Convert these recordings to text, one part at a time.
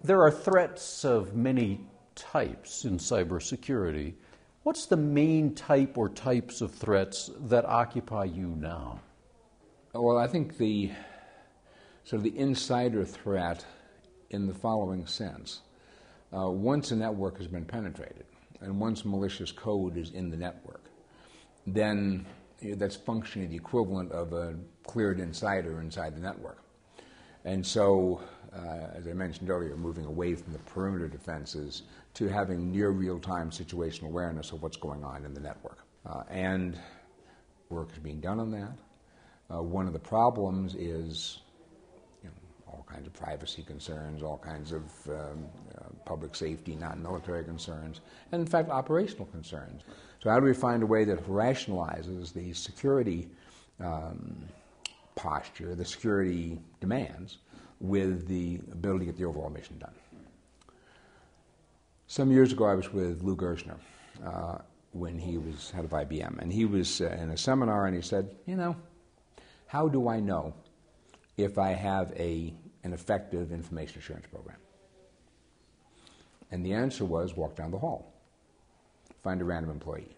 There are threats of many types in cybersecurity. What's the main type or types of threats that occupy you now? Well, I think the insider threat in the following sense. Once a network has been penetrated, and once malicious code is in the network, then that's functionally the equivalent of a cleared insider inside the network. And so, as I mentioned earlier, moving away from the perimeter defenses to having near real-time situational awareness of what's going on in the network. And work is being done on that. One of the problems is all kinds of privacy concerns, all kinds of public safety, non-military concerns, and in fact operational concerns. So how do we find a way that rationalizes the security posture, the security demands, with the ability to get the overall mission done? Some years ago I was with Lou Gerstner when he was head of IBM, and he was in a seminar and he said, how do I know if I have an effective information assurance program? And the answer was, walk down the hall, find a random employee,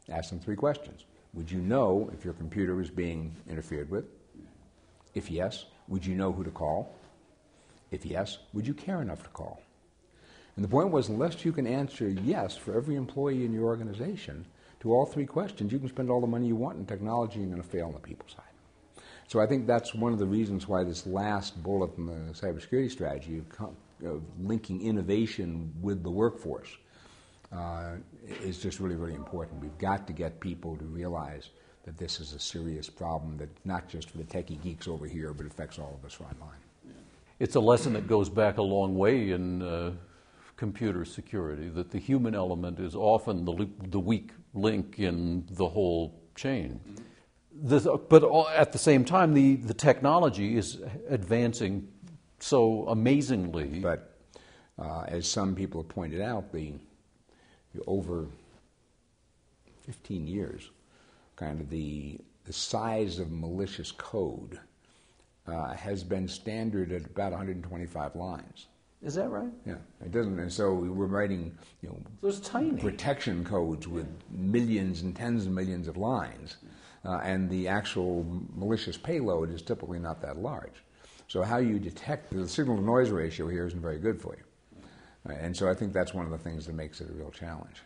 ask them 3 questions. Would you know if your computer was being interfered with? If yes, would you know who to call? If yes, would you care enough to call? And the point was, unless you can answer yes for every employee in your organization to all 3 questions, you can spend all the money you want in technology and you're going to fail on the people side. So I think that's one of the reasons why this last bullet in the cybersecurity strategy of linking innovation with the workforce is just really, really important. We've got to get people to realize that this is a serious problem, that not just for the techie geeks over here, but affects all of us frontline. It's a lesson that goes back a long way in computer security, that the human element is often the weak link in the whole chain. But at the same time, the technology is advancing so amazingly. But as some people have pointed out, over 15 years, kind of the size of malicious code has been standard at about 125 lines. Is that right? Yeah, it doesn't. And so we're writing, so it's tiny protection codes with millions and tens of millions of lines, and the actual malicious payload is typically not that large. So how you detect the signal-to-noise ratio here isn't very good for you, and so I think that's one of the things that makes it a real challenge.